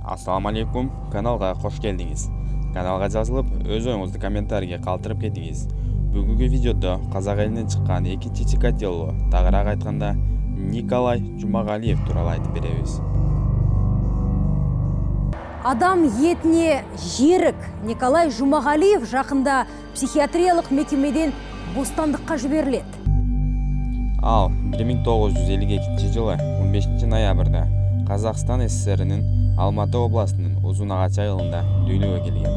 Assalamu алейкум, каналга кош келдиңиз. Каналга жазылып, өз оюңузду комментарийге калтырып кетиңиз. Бүгүнкү видеодо казак элинен чыккан эки Чичикателло, тагыраак айтканда Николай Жумагалиев тууралуу айтып беребиз. Адам етіне жерік Николай Жумагалиев жақында психиатриялық мекемеден бостандыққа жіберіледі. Ал 1952 жылы 15 ноябрда Казакстан СССР'нин Алматы областынын Узун Агач айылында дүйнөгө келген.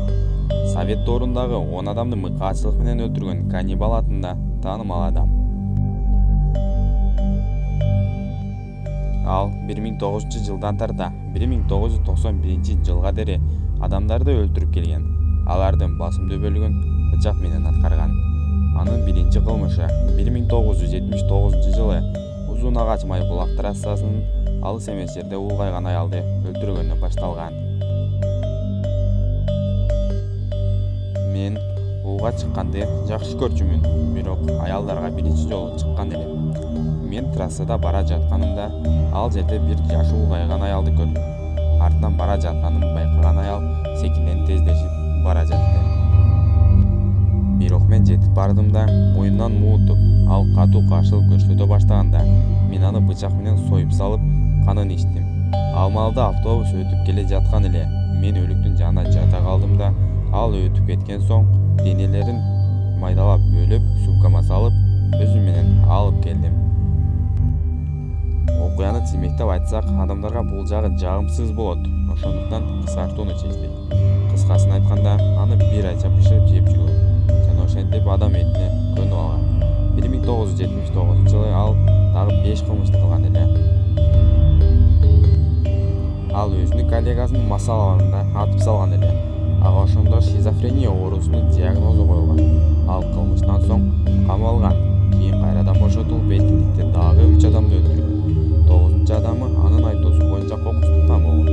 Совет дорундагы 10 адамды мыкаачылык менен өлтүргөн каннибал атында таанымал адам. Ал 1900 жылдан тарта 1991 жылга дери адамдарды өлтүрүп келген. Алардын басымдуу бөлүгүн бычак менен аткарган. Анын биринчи кылмышы 1979 жылы Узун Агач Майбулак трассасынын алыс эмес жерде улгайган аялды өлтүргөндөн башталган. Мен ууга чыкканды жакшы көрчүмүн, бирок аялдарга биринчи жолу чыккан элем. Мен трассада бара жатканымда ал жерде бир жашы улгайган аялды көрдүм. Артынан бара жатканымды байкаган аял секинден тездешип бара жатты. Бирок мен жетип бардымда мойнунан муутуп, ал катуу каршылык көрсөтө баштаганда мен аны бычак менен союп салып, канын ичтим. Ал маалда автобус өтүп келе жаткан эле мен өлүктүн жанына жата калдым да, ал өтүп кеткен соң денелерин майдалап бөлүп, сумкама салып, өзүм менен алып келдим. Окуяны тизмектеп айтсак, адамдарга бул жагы жагымсыз болот. Ошондуктан кыскартууну чечтик. Кыскасын айтканда, аны бир айча бышырып жеп жүргөн. Жана ошентип адам этине көнүп алган. 1979 жылы ал дагы 5 кылмышты кылган эле. Ал өзүнүн коллегасынын масаларында атып салган эле. Ага ошондо шизофрения оорусунун диагнозу коюлган. Ал кылмыштан соң камалган. Кийин кайрадан бошотулуп, эркиндикте дагы 3 адамды өлтүргөн. 9-чу адамы анын айтуусу боюнча кокустук камалган.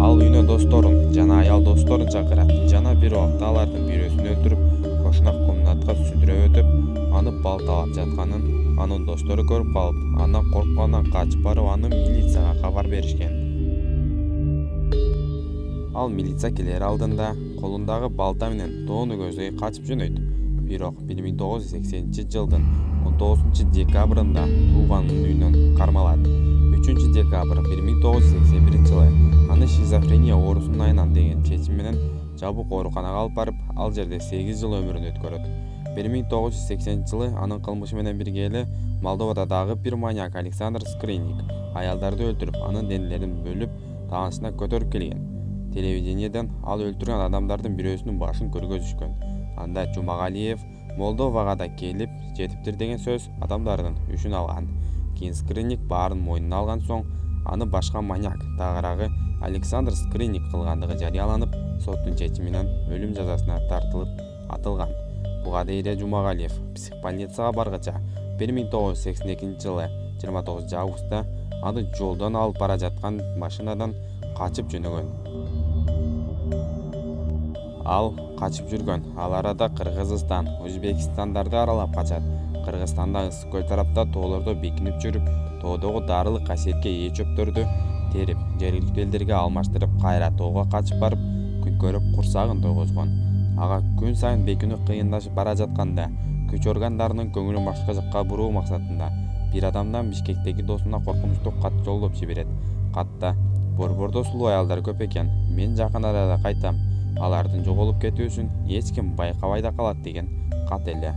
Ал үйүнө досторун жана аял досторун чакырат. Жана бир убакта алардын бирөөсүн өлтүрүп, кошуна комнатка сүдүрөп өтүп, аны балталап жатканын анын достору көрүп калып, андан коркконунан качып барып, аны милицияга кабар беришкен. Ал милиция келер алдында колундагы балта менен тоону көздөй качып жөнөйт. Бирок 1980 жылдын 19 декабрында тууганынын үйүнөн кармалат. 3 декабрь 1981 жылы аны шизофрения оорусунун айынан деген чечим менен жабык ооруканага алып барып, ал жерде 8 жыл өмүрүн өткөрөт. 1980 жылы анын кылмышы менен бирге эле Молдовада дагы бир маньяк Александр Скрынник аялдарды өлтүрүп, анын денелерин бөлүп, таанышына көтөрүп келген. Телевидениеден ал өлтүргөн адамдардын бирөөсүнүн башын көргөзүшкөн. Анда Жумагалиев Молдовага да келип жетиптир деген сөз адамдардын үшүн алган. Кийин Скрынник баарын мойнуна алган соң, аны башка маньяк, тагыраагы Александр Скрынник кылгандыгы жарыяланып, соттун чечими менен өлүм жазасына тартылып атылган. Буга дейре Жумагалиев психбольницага баргыча 1982 жылы 29 августта аны жолдон алып бара жаткан машинадан качып жөнөгөн. Ал качып жүргөн. Ал арада Кыргызстан, Өзбекстандарды аралап качат. Кыргызстанда ысык көл тарапта тоолордо бекинип жүрүп, тоодогу дарылык касиетке ээ чөптөрдү терип, жергиликтүү элдерге алмаштырып, кайра тоого качып барып, күн көрүп курсагын тойгозгон. Ага күн сайын бекинүү кыйындашып бара жатканда, күч органдарынын көңүлүн башка жакка буруу максатында бир адамдан Бишкектеги досуна коркунучтуу кат жолдоп жиберет. Катта борбордо сулуу аялдар көп экен. Мен жакын арада кайтам. Алардын жоголуп кетүүсүн эч ким байкабай да калат деген кат эле.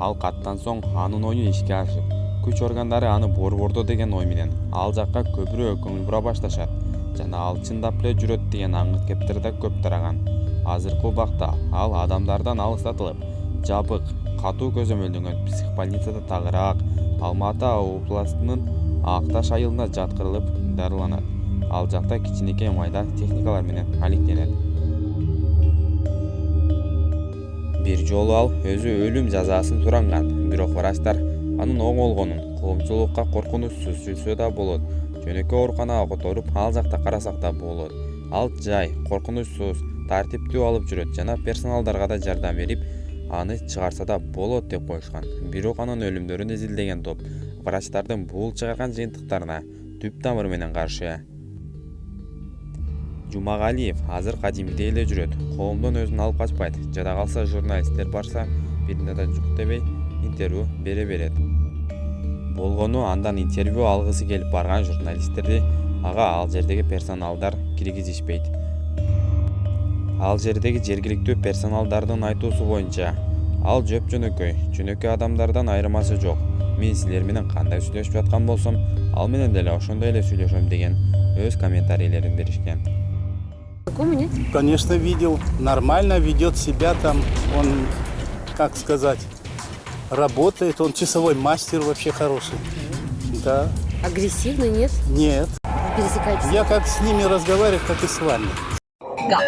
Ал каттан соң анын ою ишке ашып, күч органдары аны борбордо деген ой менен ал жакка көбүрөөк көңүл бура башташат. Жана ал чындап эле жүрөт деген аңгыт кептер да көп тараган. Азыркы убакта ал адамдардан алыстатылып, жабык, катуу көзөмөлдөнгөн психбольницада тагыраак Алматы областынын Акташ айылына жаткырылып дарыланат. Ал жакта кичинекей майда техникалар менен алектенет. Бир жолу ал өзү өлүм жазасын суранган, бирок врачтар анын оңолгонун, коомчулукка коркунучсуз жүрсө да болот, жөнөкөй ооруканага которуп, ал жакта карасак да болот. Ал жай, коркунучсуз, тартиптүү алып жүрөт жана персоналдарга да жардам берип, аны чыгарса да болот деп коюшкан. Бирок анын өлүмдөрүн изилдеген топ врачтардын бул чыгарган жыйынтыктарына түп тамыры менен каршы. Жумагалиев азыр кадимгидей эле жүрөт. Коомдон өзүн алып качпайт. Жада калса журналисттер барса, биринде да жук дебей интервью бере берет. Болгону андан интервью алгысы келип барган журналисттерди ага ал жердеги персоналдар киргизишпейт. Ал жердеги жергиликтүү персоналдардын айтуусу боюнча, ал жөнөкөй адамдардан айырмасы жок. Мен силер менен кандай сүйлөшүп жаткан болсом, ал менен деле ошондой эле сүйлөшөм деген өз комментарийлерин беришкен. Знакомы, нет? Конечно, видел. Нормально ведет себя там. Он, как сказать, работает. Он часовой мастер вообще хороший. Да. Агрессивно, нет? Нет. Пересекаетесь? Я как с ними разговариваю, как и с вами. Да.